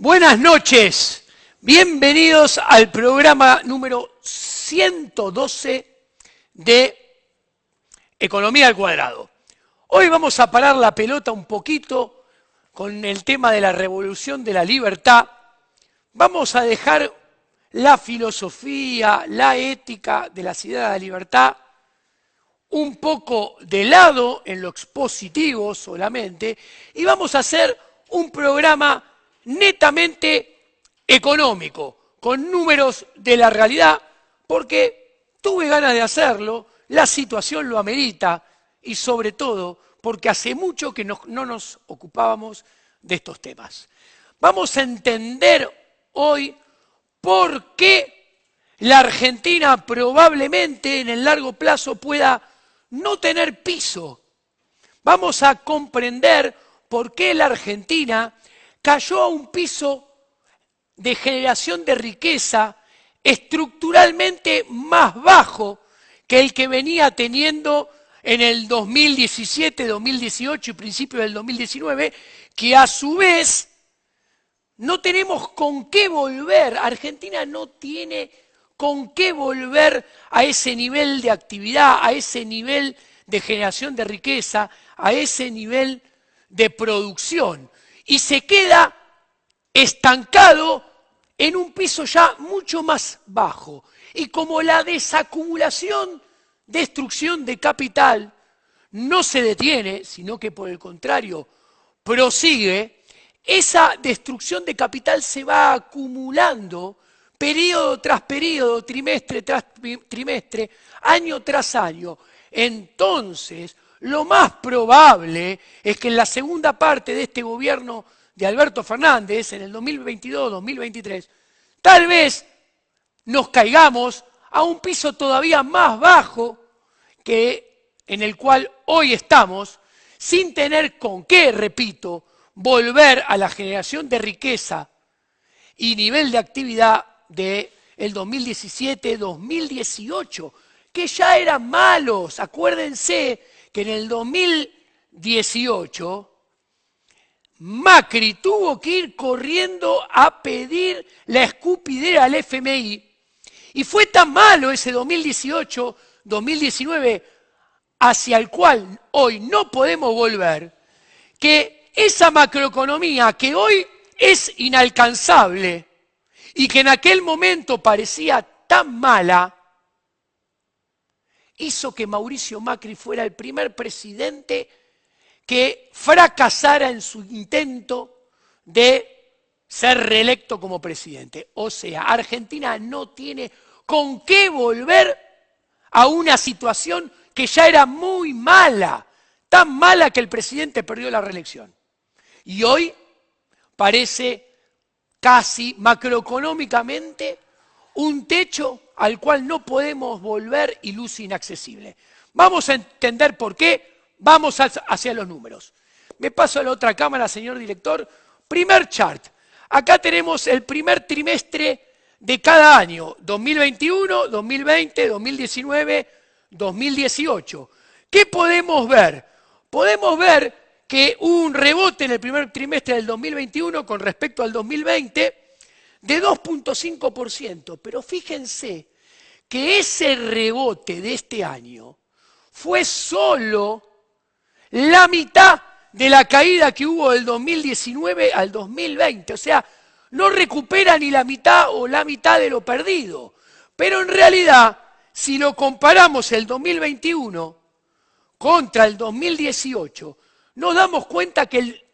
Buenas noches, bienvenidos al programa número 112 de Economía al Cuadrado. Hoy vamos a parar la pelota un poquito con el tema de la revolución de la libertad. Vamos a dejar la filosofía, la ética de las ideas de la libertad un poco de lado en lo expositivo solamente y vamos a hacer un programa netamente económico, con números de la realidad, porque tuve ganas de hacerlo, la situación lo amerita y sobre todo porque hace mucho que no nos ocupábamos de estos temas. Vamos a entender hoy por qué la Argentina probablemente en el largo plazo pueda no tener piso. Vamos a comprender por qué la Argentina cayó a un piso de generación de riqueza estructuralmente más bajo que el que venía teniendo en el 2017, 2018 y principios del 2019, que a su vez no tenemos con qué volver. Argentina no tiene con qué volver a ese nivel de actividad, a ese nivel de generación de riqueza, a ese nivel de producción. Y se queda estancado en un piso ya mucho más bajo. Y como la desacumulación, destrucción de capital no se detiene, sino que por el contrario prosigue, esa destrucción de capital se va acumulando periodo tras periodo, trimestre tras trimestre, año tras año. Entonces, lo más probable es que en la segunda parte de este gobierno de Alberto Fernández, en el 2022-2023, tal vez nos caigamos a un piso todavía más bajo que en el cual hoy estamos, sin tener con qué, repito, volver a la generación de riqueza y nivel de actividad del 2017-2018, que ya eran malos. Acuérdense que en el 2018 Macri tuvo que ir corriendo a pedir la escupidera al FMI y fue tan malo ese 2018-2019 hacia el cual hoy no podemos volver, que esa macroeconomía que hoy es inalcanzable y que en aquel momento parecía tan mala, hizo que Mauricio Macri fuera el primer presidente que fracasara en su intento de ser reelecto como presidente. O sea, Argentina no tiene con qué volver a una situación que ya era muy mala, tan mala que el presidente perdió la reelección. Y hoy parece casi macroeconómicamente un techo al cual no podemos volver y luz inaccesible. Vamos a entender por qué, vamos hacia los números. Me paso a la otra cámara, señor director. Primer chart. Acá tenemos el primer trimestre de cada año, 2021, 2020, 2019, 2018. ¿Qué podemos ver? Podemos ver que hubo un rebote en el primer trimestre del 2021 con respecto al 2020 de 2.5%, pero fíjense que ese rebote de este año fue solo la mitad de la caída que hubo del 2019 al 2020, o sea, no recupera ni la mitad o la mitad de lo perdido, pero en realidad, si lo comparamos el 2021 contra el 2018, nos damos cuenta que el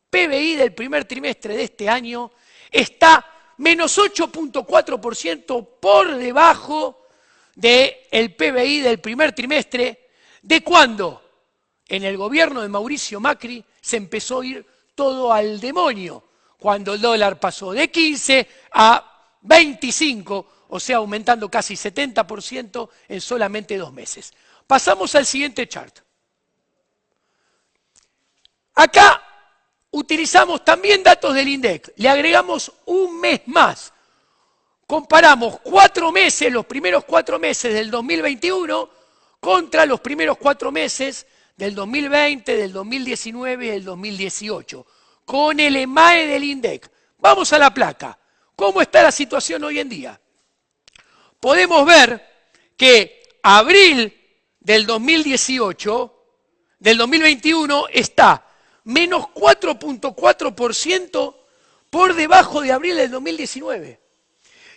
PBI del primer trimestre de este año está menos 8.4% por debajo del PBI del primer trimestre de cuando en el gobierno de Mauricio Macri se empezó a ir todo al demonio, cuando el dólar pasó de 15 a 25, o sea, aumentando casi 70% en solamente 2 meses. Pasamos al siguiente chart. Acá utilizamos también datos del INDEC, le agregamos un mes más. Comparamos 4 meses, los primeros 4 meses del 2021 contra los primeros 4 meses del 2020, del 2019 y del 2018, con el EMAE del INDEC. Vamos a la placa. ¿Cómo está la situación hoy en día? Podemos ver que abril del 2018, del 2021, está menos 4.4% por debajo de abril del 2019.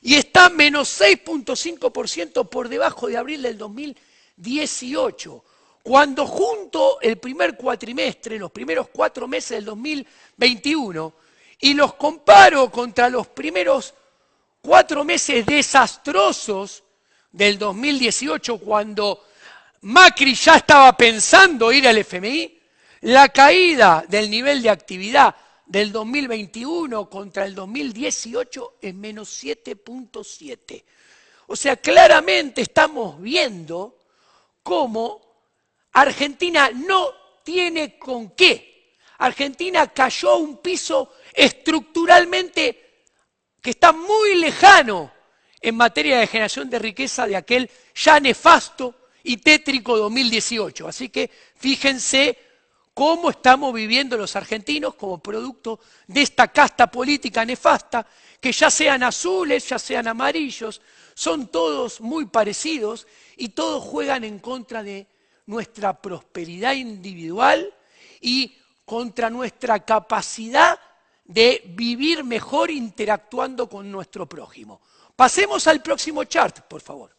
Y está menos 6.5% por debajo de abril del 2018. Cuando junto el primer cuatrimestre, los primeros 4 meses del 2021, y los comparo contra los primeros 4 meses desastrosos del 2018, cuando Macri ya estaba pensando ir al FMI, la caída del nivel de actividad del 2021 contra el 2018 es menos 7.7. O sea, claramente estamos viendo cómo Argentina no tiene con qué. Argentina cayó a un piso estructuralmente que está muy lejano en materia de generación de riqueza de aquel ya nefasto y tétrico 2018. Así que fíjense cómo estamos viviendo los argentinos como producto de esta casta política nefasta, que ya sean azules, ya sean amarillos, son todos muy parecidos y todos juegan en contra de nuestra prosperidad individual y contra nuestra capacidad de vivir mejor interactuando con nuestro prójimo. Pasemos al próximo chart, por favor.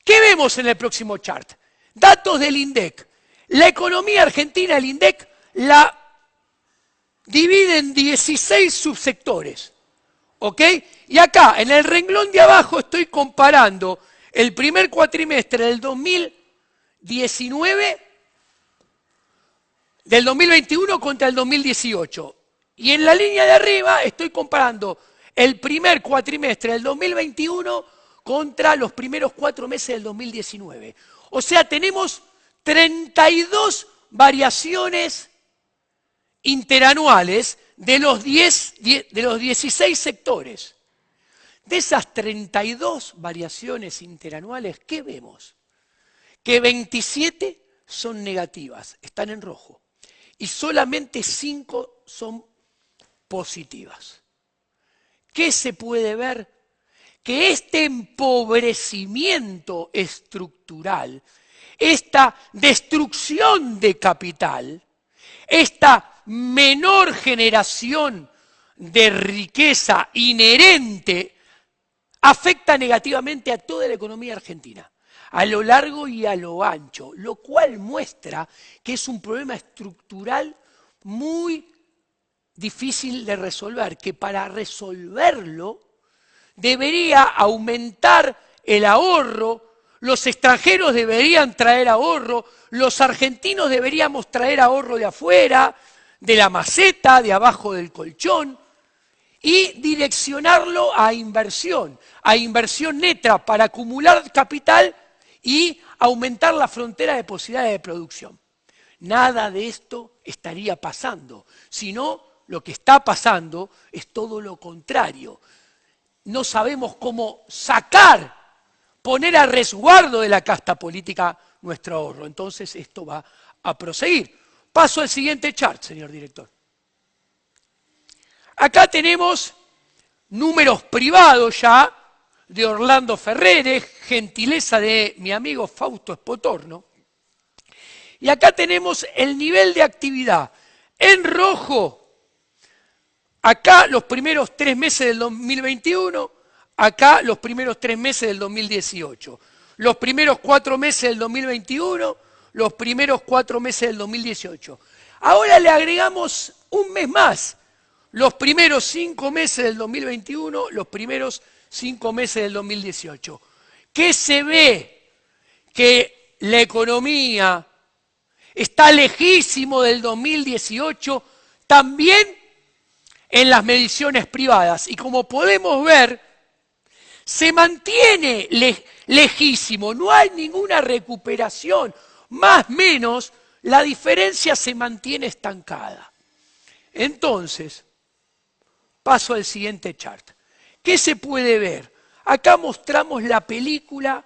¿Qué vemos en el próximo chart? Datos del INDEC. La economía argentina, el INDEC, la divide en 16 subsectores. ¿Ok? Y acá, en el renglón de abajo, estoy comparando el primer cuatrimestre del 2019, del 2021 contra el 2018. Y en la línea de arriba estoy comparando el primer cuatrimestre del 2021 contra los primeros 4 meses del 2019. O sea, tenemos 32 variaciones interanuales de los 16 sectores. De esas 32 variaciones interanuales, ¿qué vemos? Que 27 son negativas, están en rojo, y solamente 5 son positivas. ¿Qué se puede ver? Que este empobrecimiento estructural, esta destrucción de capital, esta menor generación de riqueza inherente, afecta negativamente a toda la economía argentina, a lo largo y a lo ancho, lo cual muestra que es un problema estructural muy difícil de resolver, que para resolverlo debería aumentar el ahorro, los extranjeros deberían traer ahorro, los argentinos deberíamos traer ahorro de afuera, de la maceta, de abajo del colchón, y direccionarlo a inversión neta para acumular capital y aumentar la frontera de posibilidades de producción. Nada de esto estaría pasando, sino lo que está pasando es todo lo contrario. No sabemos cómo poner a resguardo de la casta política nuestro ahorro. Entonces esto va a proseguir. Paso al siguiente chart, señor director. Acá tenemos números privados ya de Orlando Ferreres, gentileza de mi amigo Fausto Espotorno. Y acá tenemos el nivel de actividad. En rojo, acá los primeros 3 meses del 2021, acá los primeros 3 meses del 2018. Los primeros 4 meses del 2021, los primeros 4 meses del 2018. Ahora le agregamos un mes más. Los primeros 5 meses del 2021, los primeros 5 meses del 2018. ¿Qué se ve? Que la economía está lejísimo del 2018, también en las mediciones privadas. Y como podemos ver, se mantiene lejísimo, no hay ninguna recuperación, más o menos la diferencia se mantiene estancada. Entonces, paso al siguiente chart. ¿Qué se puede ver? Acá mostramos la película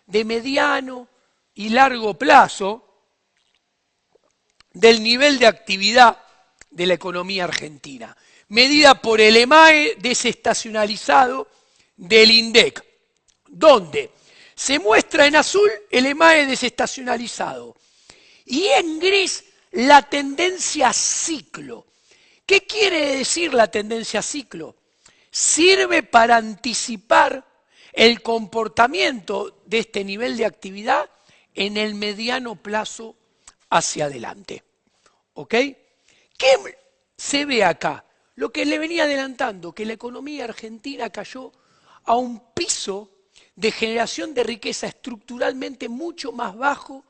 de mediano y largo plazo del nivel de actividad de la economía argentina, medida por el EMAE desestacionalizado del INDEC, donde se muestra en azul el EMAE desestacionalizado y en gris la tendencia ciclo. ¿Qué quiere decir la tendencia ciclo? Sirve para anticipar el comportamiento de este nivel de actividad en el mediano plazo hacia adelante. ¿Ok? ¿Qué se ve acá? Lo que le venía adelantando, que la economía argentina cayó a un piso de generación de riqueza estructuralmente mucho más bajo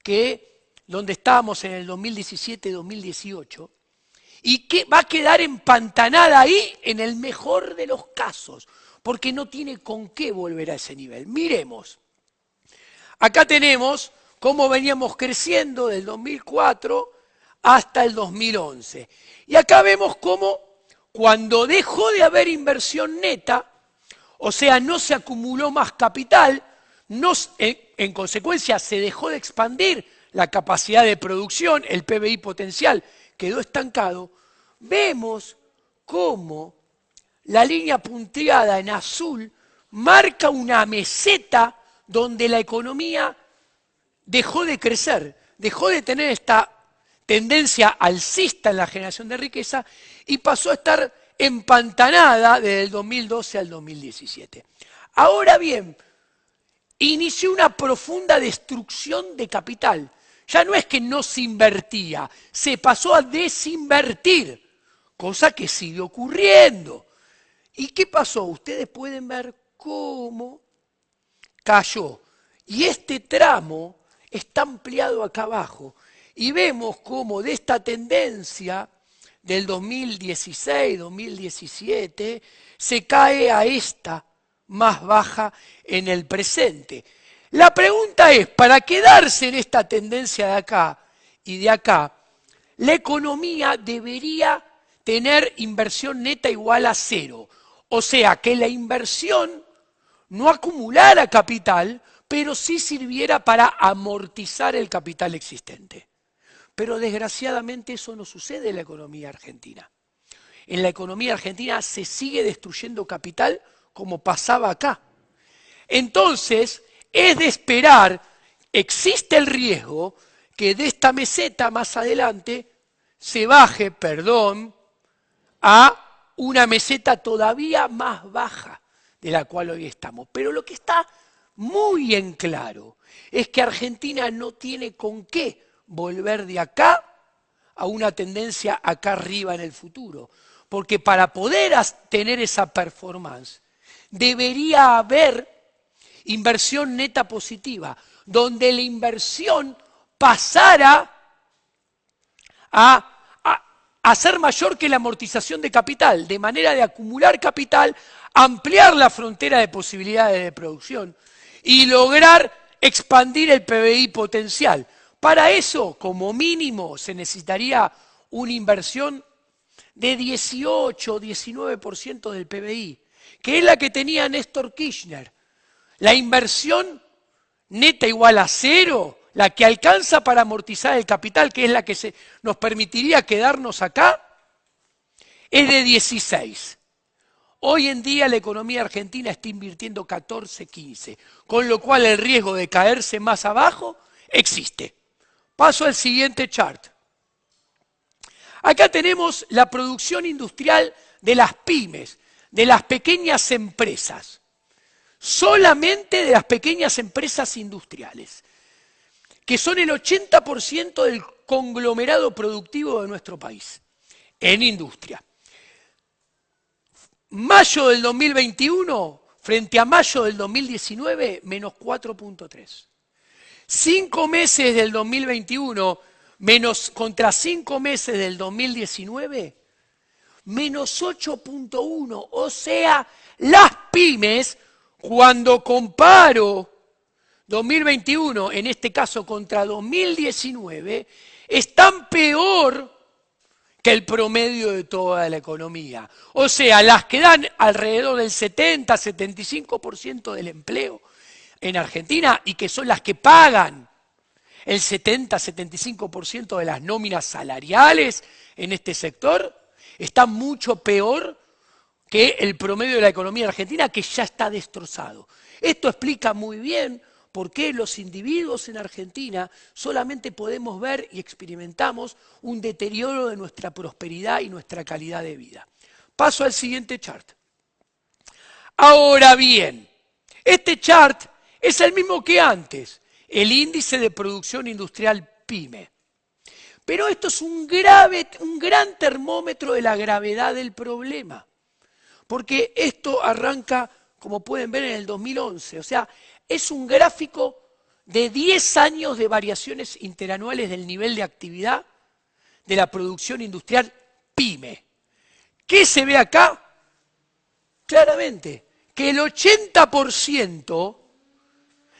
que donde estábamos en el 2017-2018 y que va a quedar empantanada ahí en el mejor de los casos, porque no tiene con qué volver a ese nivel. Miremos, acá tenemos cómo veníamos creciendo del 2004 hasta el 2011. Y acá vemos cómo cuando dejó de haber inversión neta, o sea, no se acumuló más capital, en consecuencia se dejó de expandir la capacidad de producción, el PBI potencial quedó estancado, vemos cómo la línea punteada en azul marca una meseta donde la economía dejó de crecer, dejó de tener esta tendencia alcista en la generación de riqueza y pasó a estar empantanada desde el 2012 al 2017. Ahora bien, inició una profunda destrucción de capital. Ya no es que no se invertía, se pasó a desinvertir, cosa que sigue ocurriendo. ¿Y qué pasó? Ustedes pueden ver cómo cayó. Y este tramo está ampliado acá abajo. Y vemos cómo de esta tendencia del 2016-2017 se cae a esta más baja en el presente. La pregunta es, para quedarse en esta tendencia de acá y de acá, la economía debería tener inversión neta igual a cero. O sea, que la inversión no acumulara capital, pero sí sirviera para amortizar el capital existente. Pero desgraciadamente eso no sucede en la economía argentina. En la economía argentina se sigue destruyendo capital como pasaba acá. Entonces, es de esperar, existe el riesgo que de esta meseta más adelante se baje, a una meseta todavía más baja de la cual hoy estamos. Pero lo que está muy en claro es que Argentina no tiene con qué volver de acá a una tendencia acá arriba en el futuro. Porque para poder tener esa performance, debería haber inversión neta positiva, donde la inversión pasara a ser mayor que la amortización de capital, de manera de acumular capital, ampliar la frontera de posibilidades de producción y lograr expandir el PBI potencial. Para eso, como mínimo, se necesitaría una inversión de 18-19% del PBI, que es la que tenía Néstor Kirchner. La inversión neta igual a cero, la que alcanza para amortizar el capital, que es la que nos permitiría quedarnos acá, es de 16. Hoy en día la economía argentina está invirtiendo 14-15, con lo cual el riesgo de caerse más abajo existe. Paso al siguiente chart. Acá tenemos la producción industrial de las pymes, de las pequeñas empresas. Solamente de las pequeñas empresas industriales, que son el 80% del conglomerado productivo de nuestro país, en industria. Mayo del 2021 frente a mayo del 2019, menos 4.3. 5 meses del 2021 contra 5 meses del 2019, menos 8.1. O sea, las pymes, cuando comparo 2021, en este caso contra 2019, están peor que el promedio de toda la economía. O sea, las que dan alrededor del 70-75% del empleo en Argentina y que son las que pagan el 70-75% de las nóminas salariales en este sector, está mucho peor que el promedio de la economía argentina, que ya está destrozado. Esto explica muy bien por qué los individuos en Argentina solamente podemos ver y experimentamos un deterioro de nuestra prosperidad y nuestra calidad de vida. Paso al siguiente chart. Ahora bien, este chart es el mismo que antes, el índice de producción industrial PYME. Pero esto es un gran termómetro de la gravedad del problema. Porque esto arranca, como pueden ver, en el 2011. O sea, es un gráfico de 10 años de variaciones interanuales del nivel de actividad de la producción industrial PYME. ¿Qué se ve acá? Claramente, que el 80%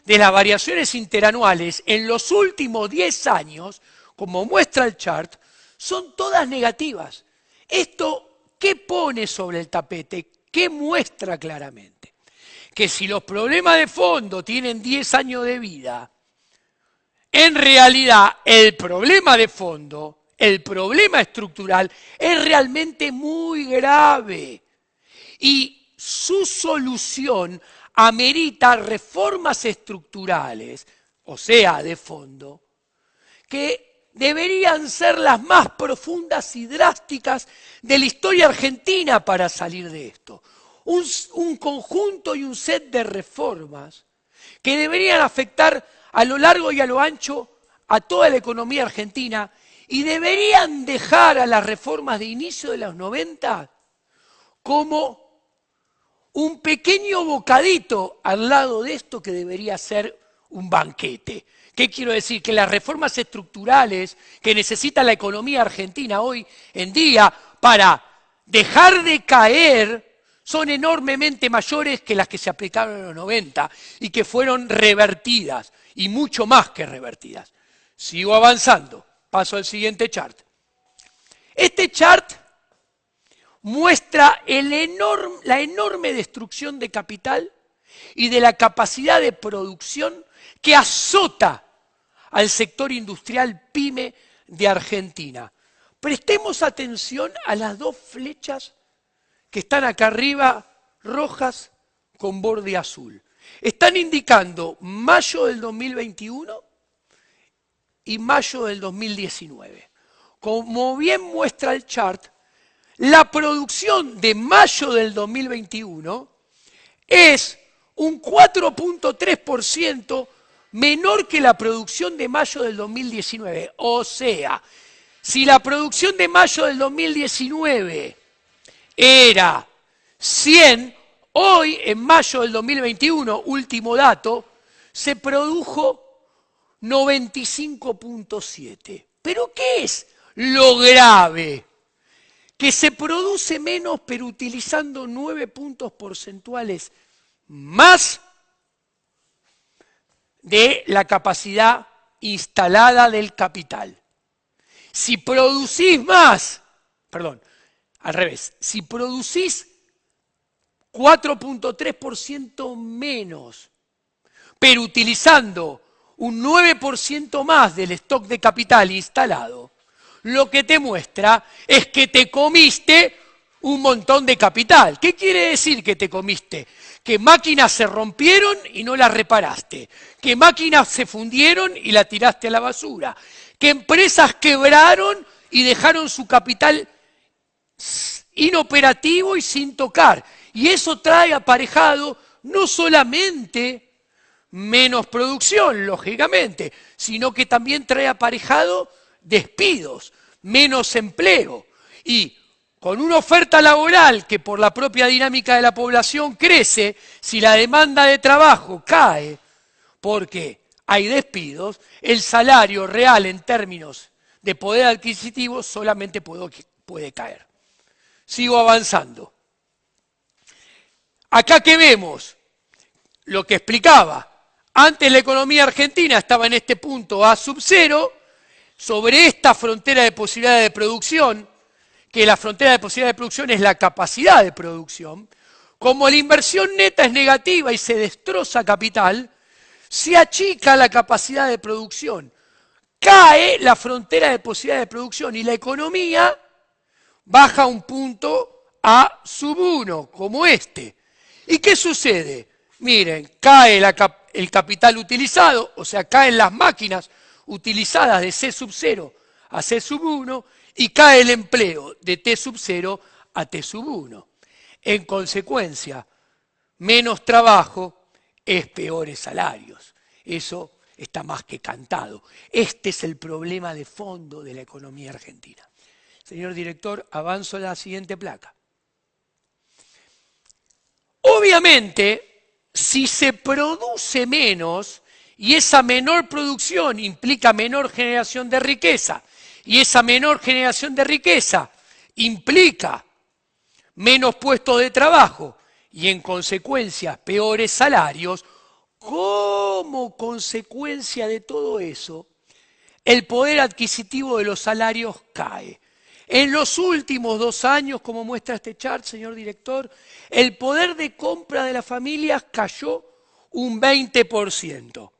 de las variaciones interanuales en los últimos 10 años, como muestra el chart, son todas negativas. Esto, ¿qué pone sobre el tapete? ¿Qué muestra claramente? Que si los problemas de fondo tienen 10 años de vida, en realidad el problema de fondo, el problema estructural, es realmente muy grave. Y su solución amerita reformas estructurales, o sea, de fondo, que deberían ser las más profundas y drásticas de la historia argentina para salir de esto. Un conjunto y un set de reformas que deberían afectar a lo largo y a lo ancho a toda la economía argentina y deberían dejar a las reformas de inicio de los 90 como un pequeño bocadito al lado de esto que debería ser un banquete. ¿Qué quiero decir? Que las reformas estructurales que necesita la economía argentina hoy en día para dejar de caer son enormemente mayores que las que se aplicaron en los 90 y que fueron revertidas, y mucho más que revertidas. Sigo avanzando, paso al siguiente chart. Este chart muestra la enorme destrucción de capital y de la capacidad de producción que azota al sector industrial PYME de Argentina. Prestemos atención a las dos flechas que están acá arriba, rojas con borde azul. Están indicando mayo del 2021 y mayo del 2019. Como bien muestra el chart, la producción de mayo del 2021 es un 4.3% menor que la producción de mayo del 2019. O sea, si la producción de mayo del 2019 era 100, hoy en mayo del 2021, último dato, se produjo 95.7. ¿Pero qué es lo grave? Que se produce menos, pero utilizando 9 puntos porcentuales más de la capacidad instalada del capital. Si producís más, perdón, al revés, si producís 4.3% menos, pero utilizando un 9% más del stock de capital instalado, lo que te muestra es que te comiste un montón de capital. ¿Qué quiere decir que te comiste? Que máquinas se rompieron y no las reparaste, que máquinas se fundieron y la tiraste a la basura, que empresas quebraron y dejaron su capital inoperativo y sin tocar. Y eso trae aparejado no solamente menos producción, lógicamente, sino que también trae aparejado despidos, menos empleo. Y con una oferta laboral que por la propia dinámica de la población crece, si la demanda de trabajo cae porque hay despidos, el salario real en términos de poder adquisitivo solamente puede caer. Sigo avanzando. Acá que vemos lo que explicaba. Antes la economía argentina estaba en este punto A sub 0, sobre esta frontera de posibilidad de producción, que la frontera de posibilidad de producción es la capacidad de producción. Como la inversión neta es negativa y se destroza capital, se achica la capacidad de producción. cae la frontera de posibilidad de producción y la economía baja a un punto A sub 1, como este. ¿Y qué sucede? Miren, cae el capital utilizado, o sea, caen las máquinas utilizadas de C sub 0 a C sub 1 y cae el empleo de T sub 0 a T sub 1. En consecuencia, menos trabajo es peores salarios. Eso está más que cantado. Este es el problema de fondo de la economía argentina. Señor director, avanzo a la siguiente placa. Obviamente, si se produce menos y esa menor producción implica menor generación de riqueza y esa menor generación de riqueza implica menos puestos de trabajo y en consecuencia peores salarios, como consecuencia de todo eso, el poder adquisitivo de los salarios cae. En los últimos 2 años, como muestra este chart, señor director, el poder de compra de las familias cayó un 20%.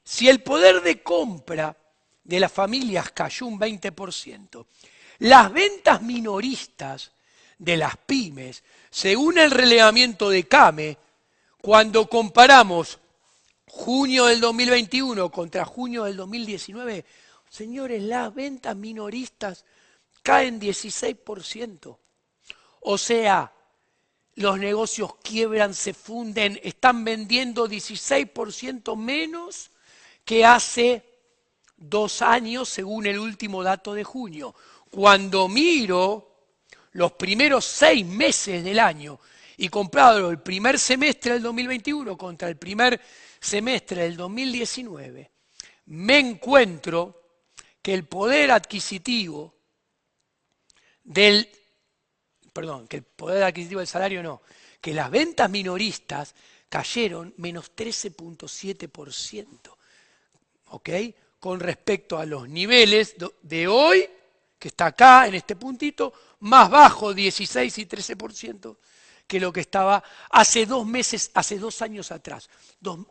Si el poder de compra de las familias cayó un 20%, las ventas minoristas de las pymes, según el relevamiento de CAME, cuando comparamos junio del 2021 contra junio del 2019, señores, las ventas minoristas caen 16%. O sea, los negocios quiebran, se funden, están vendiendo 16% menos que hace 2 años, según el último dato de junio. Cuando miro los primeros 6 meses del año y comparo el primer semestre del 2021 contra el primer semestre del 2019, me encuentro que el poder adquisitivo del salario no, que las ventas minoristas cayeron menos 13.7%, ¿ok? Con respecto a los niveles de hoy, que está acá en este puntito, más bajo 16 y 13% que lo que estaba hace 2 meses, hace 2 años atrás,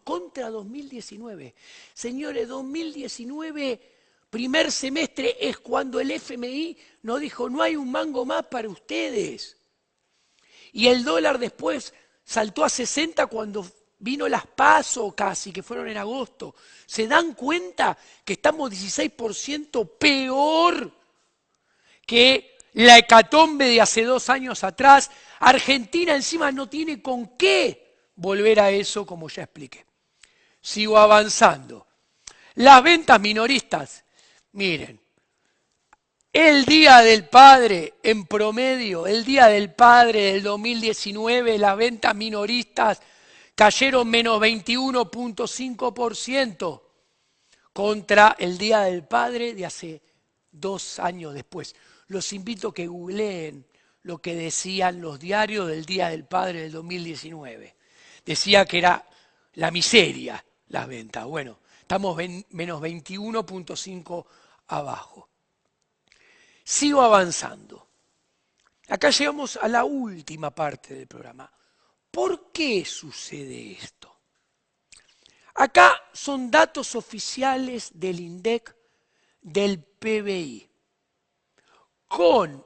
contra 2019. Señores, 2019, primer semestre, es cuando el FMI nos dijo, no hay un mango más para ustedes. Y el dólar después saltó a 60 cuando vino las PASO casi, que fueron en agosto. ¿Se dan cuenta que estamos 16% peor que la hecatombe de hace 2 años atrás? Argentina encima no tiene con qué volver a eso, como ya expliqué. Sigo avanzando. Las ventas minoristas, miren, el Día del Padre, en promedio, el Día del Padre del 2019, las ventas minoristas cayeron menos 21.5% contra el Día del Padre de hace 2 años después. Los invito a que googleen lo que decían los diarios del Día del Padre del 2019. Decía que era la miseria las ventas. Bueno, estamos menos 21.5 abajo. Sigo avanzando. Acá llegamos a la última parte del programa. ¿Por qué sucede esto? Acá son datos oficiales del INDEC, del PBI. Con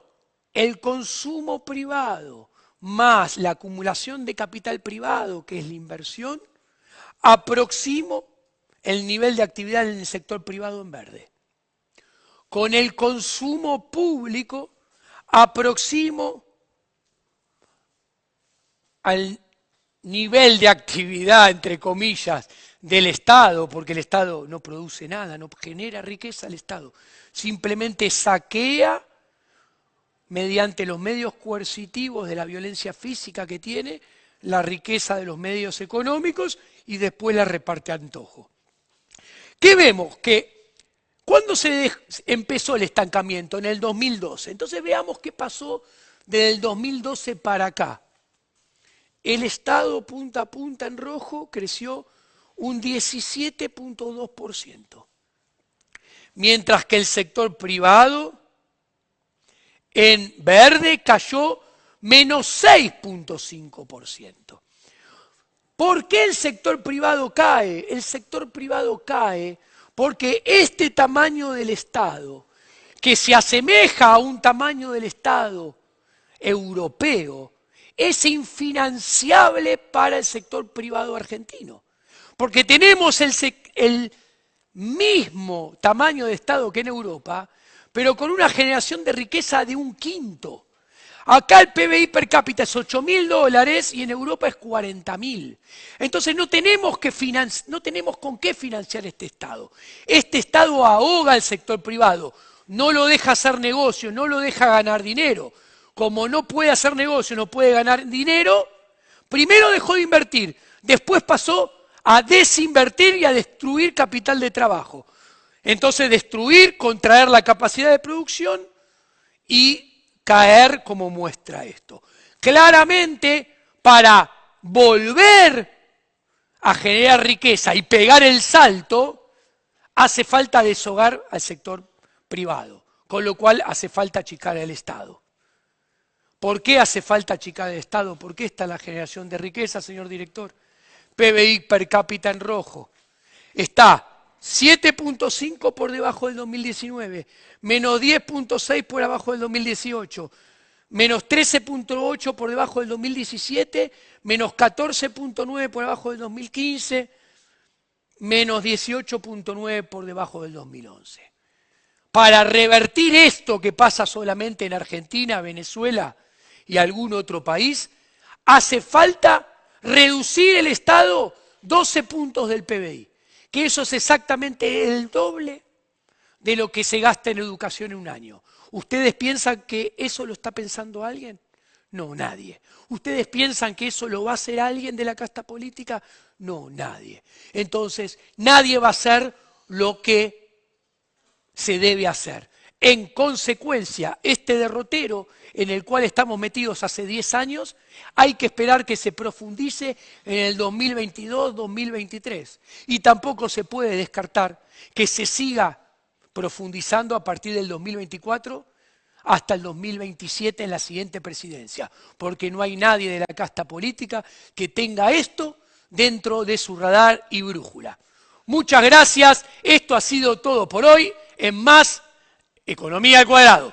el consumo privado más la acumulación de capital privado, que es la inversión, aproximo el nivel de actividad en el sector privado en verde. Con el consumo público aproximo al nivel de actividad, entre comillas, del Estado, porque el Estado no produce nada, no genera riqueza al Estado. Simplemente saquea mediante los medios coercitivos de la violencia física que tiene, la riqueza de los medios económicos y después la reparte a antojo. ¿Qué vemos? Que ¿cuándo se empezó el estancamiento? En el 2012. Entonces veamos qué pasó desde el 2012 para acá. El Estado punta a punta en rojo creció un 17.2%, mientras que el sector privado en verde cayó menos 6.5%. ¿Por qué el sector privado cae? El sector privado cae Porque este tamaño del Estado, que se asemeja a un tamaño del Estado europeo, es infinanciable para el sector privado argentino. Porque tenemos el mismo tamaño de Estado que en Europa, pero con una generación de riqueza de 1/5. Acá el PBI per cápita es $8.000 y en Europa es 40.000. Entonces no tenemos con qué financiar este Estado. Este Estado ahoga al sector privado, no lo deja hacer negocio, no lo deja ganar dinero. Como no puede hacer negocio, no puede ganar dinero, primero dejó de invertir, después pasó a desinvertir y a destruir capital de trabajo. Entonces destruir, contraer la capacidad de producción y caer como muestra esto. Claramente, para volver a generar riqueza y pegar el salto, hace falta deshogar al sector privado, con lo cual hace falta achicar el Estado. ¿Por qué hace falta achicar el Estado? ¿Por qué está la generación de riqueza, señor director? PBI per cápita en rojo. Está 7.5 por debajo del 2019, menos 10.6 por abajo del 2018, menos 13.8 por debajo del 2017, menos 14.9 por debajo del 2015, menos 18.9 por debajo del 2011. Para revertir esto que pasa solamente en Argentina, Venezuela y algún otro país, hace falta reducir el Estado 12 puntos del PBI, que eso es exactamente el doble de lo que se gasta en educación en un año. ¿Ustedes piensan que eso lo está pensando alguien? No, nadie. ¿Ustedes piensan que eso lo va a hacer alguien de la casta política? No, nadie. Entonces, nadie va a hacer lo que se debe hacer. En consecuencia, este derrotero en el cual estamos metidos hace 10 años, hay que esperar que se profundice en el 2022-2023. Y tampoco se puede descartar que se siga profundizando a partir del 2024 hasta el 2027 en la siguiente presidencia, porque no hay nadie de la casta política que tenga esto dentro de su radar y brújula. Muchas gracias, esto ha sido todo por hoy en Más Economía al Cuadrado.